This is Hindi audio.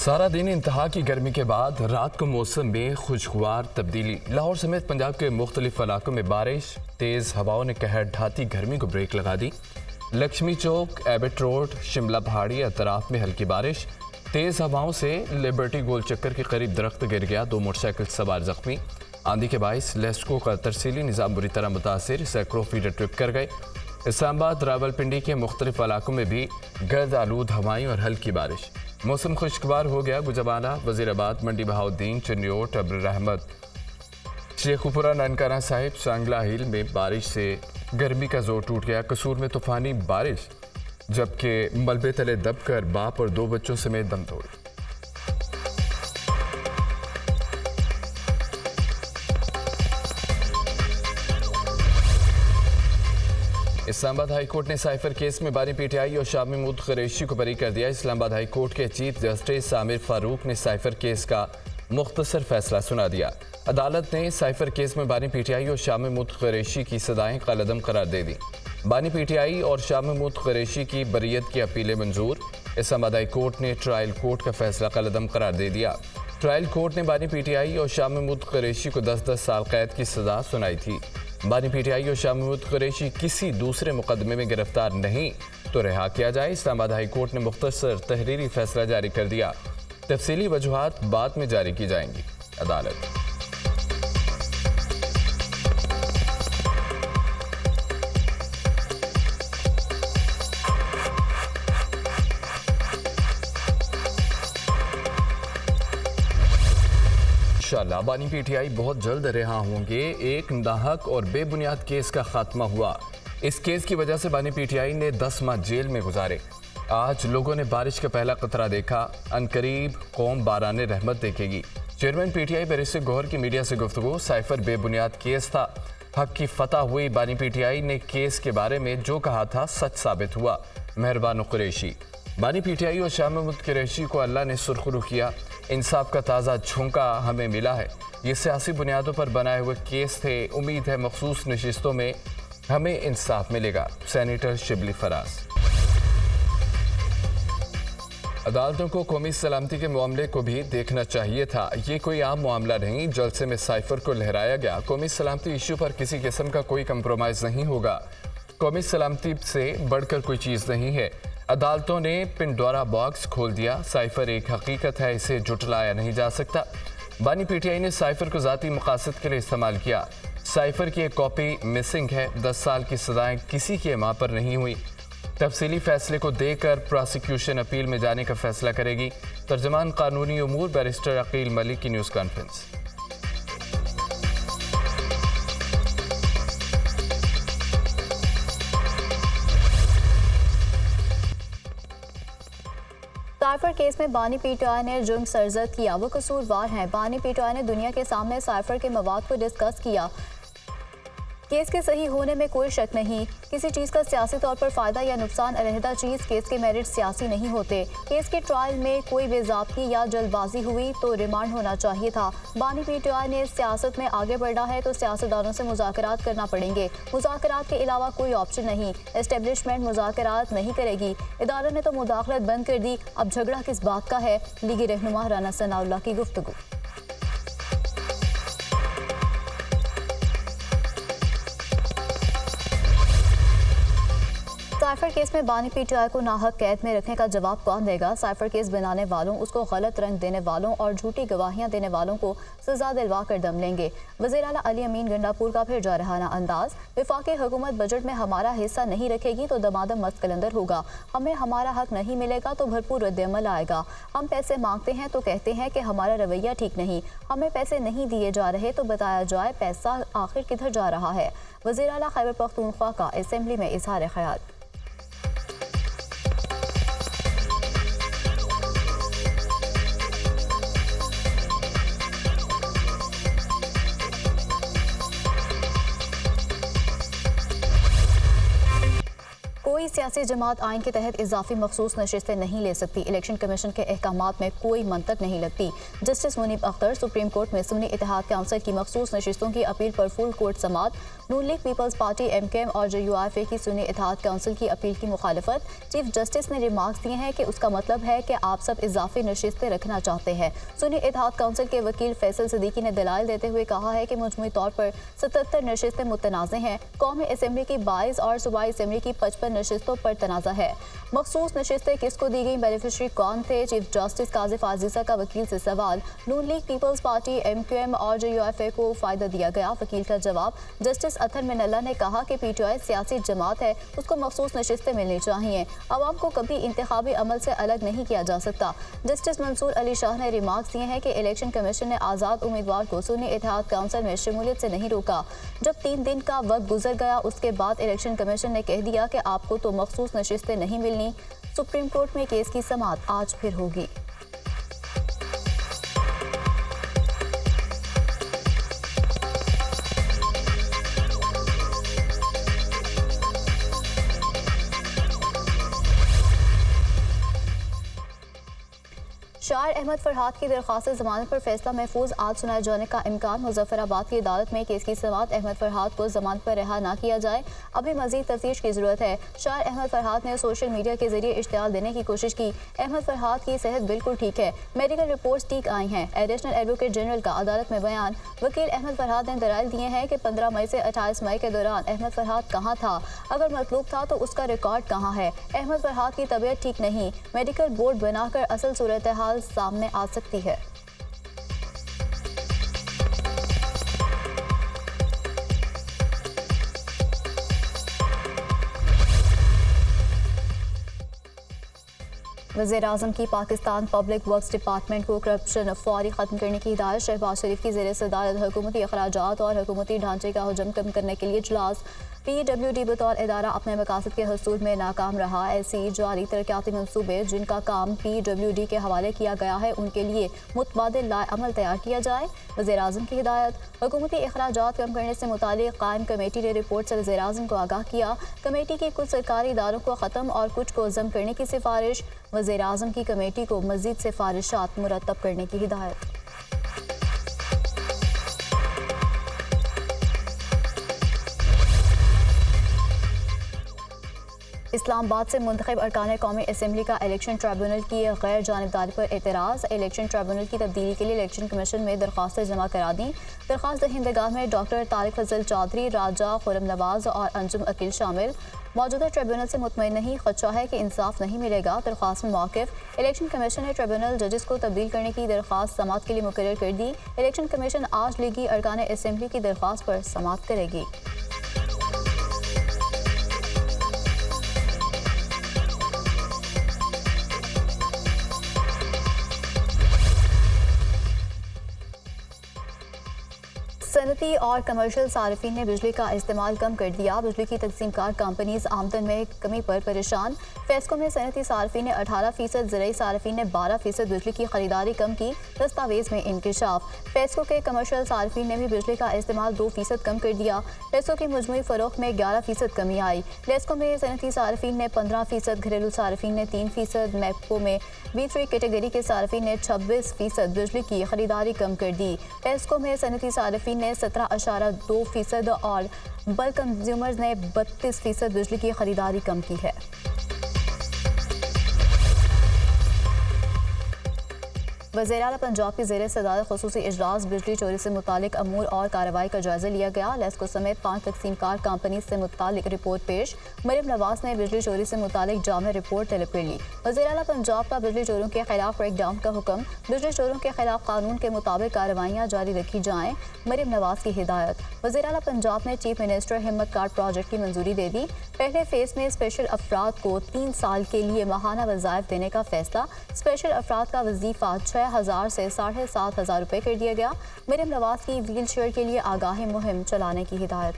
सारा दिन इंतहा की गर्मी के बाद रात को मौसम में खुशगवार तब्दीली। लाहौर समेत पंजाब के मुख्तलिफ इलाकों में बारिश, तेज़ हवाओं ने कहर ढाती गर्मी को ब्रेक लगा दी। लक्ष्मी चौक, एबट रोड, शिमला पहाड़ी अतराफ में हल्की बारिश, तेज़ हवाओं से लिबर्टी गोल चक्कर के करीब दरख्त गिर गया, 2 मोटरसाइकिल सवार जख्मी। आंधी के बाइस लेस्को का तरसीली निज़ाम बुरी तरह मुतासिर, सैकड़ों फीडर ट्रिप कर गए। इस्लामाबाद, रावलपिंडी के मुख्तलिफ इलाकों में भी गर्द आलूद हवाएं और हल्की बारिश। मौसम खुशगवार हो गया। गुजबाना, वजीराबाद, मंडी बहाउद्दीन, चन्योट, अब्र रहमत, शेखुपुरा, ननकाना साहिब, सांगला हिल में बारिश से गर्मी का जोर टूट गया। कसूर में तूफानी बारिश, जबकि मलबे तले दबकर बाप और 2 बच्चों समेत दम तोड़ी। इस्लामाबाद हाई कोर्ट ने साइफर केस में बानी पीटीआई और शाह महमूद कुरैशी को बरी कर दिया। इस्लामाबाद हाई कोर्ट के चीफ जस्टिस आमिर फारूक ने साइफर केस का मुख्तसर फैसला सुना दिया। अदालत ने साइफर केस में बानी पीटीआई और शाह महमूद कुरैशी की सदाएं कलअदम करार दे दी। बानी पीटीआई और शाह महमूद कुरैशी की बरियत की अपीलें मंजूर। इस्लामाबाद हाई कोर्ट ने ट्रायल कोर्ट का फैसला कलअदम करार दे दिया। ट्रायल कोर्ट ने बानी पीटीआई और शाह महमूद कुरैशी को 10-10 साल कैद की सजा सुनाई थी। बानी पीटीआई और शाह महमूद कुरैशी किसी दूसरे मुकदमे में गिरफ्तार नहीं तो रिहा किया जाए। इस्लामाबाद हाई कोर्ट ने मुख्तसर तहरीरी फैसला जारी कर दिया। तफसीली वजूहात बाद में जारी की जाएंगी। अदालत इंशाअल्लाह बानी पीटीआई बहुत जल्द रिहा होंगे। एक नाहक और बेबुनियाद केस का खात्मा हुआ। इस केस की वजह से बानी पीटीआई ने 10 माह जेल में गुजारे। आज लोगों ने बारिश का पहला कतरा देखा। अनकरीब कौम बाराने रहमत देखेगी। चेयरमैन पीटीआई बैरिस्टर गौहर की मीडिया से गुफ्तगू। साइफर बेबुनियाद केस था, हक की फतह हुई। बानी पीटीआई ने केस के बारे में जो कहा था सच साबित हुआ। मेहरबान कुरैशी। बानी पीटीआई और शाह महमूद कुरैशी को अल्लाह ने सुरखरू किया। इंसाफ का ताज़ा झोंका हमें मिला है। ये सियासी बुनियादों पर बनाए हुए केस थे। उम्मीद है मखसूस नशिस्तों में हमें इंसाफ मिलेगा। सेनेटर शिबली फराज। अदालतों को कौमी सलामती के मामले को भी देखना चाहिए था। ये कोई आम मामला नहीं। जलसे में साइफर को लहराया गया। कौमी सलामती इशू पर किसी किस्म का कोई कंप्रोमाइज़ नहीं होगा। कौमी सलामती से बढ़कर कोई चीज़ नहीं है। अदालतों ने पिंडोरा बॉक्स खोल दिया। साइफर एक हकीकत है, इसे जुटलाया नहीं जा सकता। बानी पीटीआई ने साइफर को ज़ाती मकासद के लिए इस्तेमाल किया। साइफर की एक कॉपी मिसिंग है। 10 साल की सजाएं किसी की मां पर नहीं हुई। तफसीली फैसले को देकर प्रोसिक्यूशन अपील में जाने का फैसला करेगी। तर्जमान कानूनी उमूर बैरिस्टर अकील मलिक की न्यूज़ कॉन्फ्रेंस। साइफर केस में बानी पीटीआई ने जुर्म सरजद किया, वो कसूरवार हैं। बानी पीटीआई ने दुनिया के सामने साइफर के मवाद को डिस्कस किया। केस के सही होने में कोई शक नहीं। किसी चीज़ का सियासी तौर पर फ़ायदा या नुकसान अलहदा चीज़। केस के मेरिट सियासी नहीं होते। केस के ट्रायल में कोई बेज़ाब्ती या जल्दबाजी हुई तो रिमांड होना चाहिए था। बानी पीटीआई ने सियासत में आगे बढ़ना है तो सियासतदानों से मुज़ाकरात करना पड़ेंगे। मुज़ाकरात के अलावा कोई ऑप्शन नहीं। एस्टेब्लिशमेंट मुज़ाकरात नहीं करेगी। इदारा ने तो मुदाखलत बंद कर दी। अब झगड़ा किस बात का है? लीगी रहनुमा राना सनाउल्लाह की गुफ्तगू। साइफर केस में बानी पीटीआई को नाहक कैद में रखने का जवाब कौन देगा? साइफर केस बनाने वालों, उसको गलत रंग देने वालों और झूठी गवाहियां देने वालों को सजा दिलवा कर दम लेंगे। वज़ीर आला अली अमीन गंडापुर का फिर जारहाना अंदाज। वफाकी हुकूमत बजट में हमारा हिस्सा नहीं रखेगी तो दमादम मस्त कलंदर होगा। हमें हमारा हक नहीं मिलेगा तो भरपूर रद्द-ए-अमल आएगा। हम पैसे मांगते हैं तो कहते हैं कि हमारा रवैया ठीक नहीं। हमें पैसे नहीं दिए जा रहे तो बताया जाए पैसा आखिर किधर जा रहा है। वज़ीर आला खैबर पख्तूनख्वा का असेंबली में इजहार ख्याल। कोई सियासी जमात आइन के तहत इजाफी मखसूस नशिस्तें नहीं ले सकती। इलेक्शन कमीशन के अहकामात में कोई मंतक नहीं लगती। Justice Munib Akhtar supreme court में सुन्नी इत्तेहाद काउंसिल की मखसूस नशिस्तों की अपील पर फुल कोर्ट समात। नून लीग पीपल्स पार्टी MKM और JUIF की सुन्नी इत्तेहाद काउंसिल की अपील की मुखालफत। चीफ जस्टिस ने रिमार्क्स दिए हैं कि उसका मतलब है कि आप सब इजाफी नशिस्तें रखना चाहते हैं। सुन्नी इत्तेहाद काउंसिल के वकील फैसल सिद्दीकी ने दलाइल देते हुए कहा है कि मजमूई तौर पर 77 नशिस्तें मुतनाज़ हैं। कौमी असम्बली की 22 और सूबाई असम्बली की 55 नशिस्तों पर तनाज़ा है। मखसूस नशिस्तें किसको दी गई, बेनिफिशरी कौन थे? चीफ जस्टिस काजिफ आजीजा का वकील से सवाल। नून लीग पीपल्स पार्टी MKM और JUIF को फ़ायदा दिया गया। वकील का जवाब। जस्टिस अथर मिनल्ला ने कहा कि PTI सियासी जमात है, उसको मखसूस नशिस्तें मिलनी चाहिए। आवाम को कभी इंतखाबी अमल से अलग नहीं किया जा सकता। जस्टिस मंसूर अली शाह ने रिमार्क्स दिए हैं कि इलेक्शन कमीशन ने आज़ाद उम्मीदवार को सुन्नी इत्तेहाद काउंसिल में शमूलियत से नहीं रोका। जब 3 दिन का वक्त गुजर गया उसके बाद इलेक्शन कमीशन ने कह दिया कि आपको तो मखसूस नशिस्तें नहीं मिलनी। सुप्रीम कोर्ट में केस की समाअत आज फिर होगी। शायर अहमद फरहाद की दरख्वास्त जमानत पर फैसला महफूज आज सुनाए जाने का इम्कान। मुजफ्फराबाद की अदालत में केस की समाअत। अहमद फरहाद को जमानत पर रिहा न किया जाए, अभी मजीद तफ्तीश की जरूरत है। शायर अहमद फरहाद ने सोशल मीडिया के जरिए इश्तिहार देने की कोशिश की। अहमद फरहाद की सेहत बिल्कुल ठीक है, मेडिकल रिपोर्ट्स ठीक आई हैं। एडिशनल एडवोकेट जनरल का अदालत में बयान। वकील अहमद फरहाद ने दलाइल दिए हैं कि 15 मई से 28 मई के दौरान अहमद फरहाद कहाँ था, अगर मतलूब था तो उसका रिकॉर्ड कहाँ है। अहमद फरहाद की तबीयत ठीक नहीं, मेडिकल बोर्ड बनाकर असल सूरत हाल सामने आ सकती है। वज़ीर-ए-आज़म की पाकिस्तान पब्लिक वर्क्स डिपार्टमेंट को करप्शन फौरी ख़त्म करने की हिदायत। शहबाज शरीफ की ज़ेर सदारत हुकूमती अखराजात और हुकूमती ढांचे का हजम कम करने के लिए इजलास। PWD बतौर इदारा अपने मकासद के हसूल में नाकाम रहा। ऐसी जारी तरक्याती मनसूबे जिनका काम PWD के हवाले किया गया है उनके लिए मुतबादिल लाए अमल तैयार किया जाए। वज़ीर-ए-आज़म की हिदायत। हुकूमती अखराजात कम करने से मुतालिक कायम कमेटी ने रिपोर्ट से वज़ीर-ए-आज़म को आगाह किया। कमेटी की कुछ सरकारी इदारों को ख़त्म और कुछ को जम करने की सिफारिश। वज़ीर-ए-आज़म की कमेटी को मज़ीद सिफारिशात मुरतब करने की हिदायत। इस्लामाबाद से मुंतखब अरकान कौमी असम्बली का इलेक्शन ट्रिब्यूनल की गैर जानिबदारी पर एतराज़। इलेक्शन ट्रिब्यूनल की तब्दीली के लिए इलेक्शन कमीशन में दरख्वास्तें जमा करा दी। दरख्वास्त दहिंदगान में डॉक्टर तारिक फजल चौधरी, राजा खुरम नवाज और अंजुम अकील शामिल। मौजूदा ट्रिब्यूनल से मुतमईन नहीं, खदशा है कि इंसाफ नहीं मिलेगा। दरख्वास्त में मौक़िफ़। इलेक्शन कमीशन ने ट्रिब्यूनल जजेस को तब्दील करने की दरख्वास्त समाअत के लिए मुकर्रर कर दी। इलेक्शन कमीशन आज लीगी अरकान असम्बली की दरख्वास्त पर समाअत करेगी। सनती और कमर्शियल सार्फिन ने बिजली का इस्तेमाल कम कर दिया। बिजली की तकसीमकार कंपनीज आमदन में कमी पर परेशान। फेस्को में सनती सार्फिन ने 18%, ज़राई सार्फिन ने 12% बिजली की खरीदारी कम की। दस्तावेज में इंकशाफ। फेस्को के कमर्शियल सार्फिन ने भी बिजली का इस्तेमाल 2% कम कर दिया। लेस्को की मजमूई फ़रोख्त में 11% कमी आई। लेस्को में सनती सार्फिन ने 15%, घरेलू सार्फिन ने 3%, मैप्को में B3 कैटेगरी के सार्फिन ने 26% बिजली की खरीदारी कम कर दी। फेस्को में सनती सार्फिन ने 17.2% और बल्क कंज्यूमर्स ने 32% बिजली की खरीदारी कम की है। वज़ीर-ए-आला पंजाब की ज़ेर सदारत ख़ुसूसी इजलास। बिजली चोरी से मुतालिक अमूर और कार्रवाई का जायजा लिया गया। लेस्को समेत 5 तकसीमकार कंपनी से मुतालिक रिपोर्ट पेश। मरियम नवाज ने बिजली चोरी से मुतालिक जामे रिपोर्ट तलब कर ली। वज़ीर-ए-आला पंजाब का बिजली चोरों के खिलाफ ब्रेकडाउन का हुक्म। बिजली चोरों के खिलाफ कानून के मुताबिक कार्रवाइयाँ जारी रखी जाएँ। मरियम नवाज की हिदायत। वज़ीर-ए-आला पंजाब ने चीफ मिनिस्टर हिम्मत कार्ड प्रोजेक्ट की मंजूरी दे दी। पहले फेज़ में स्पेशल अफराद को 3 साल के लिए माहाना वज़ाइफ देने का फैसला। स्पेशल अफराद का वजीफा 6,000 से 7,500 रुपये कर दिया गया। मरियम नवाज की व्हील चेयर के लिए आगाही मुहिम चलाने की हिदायत।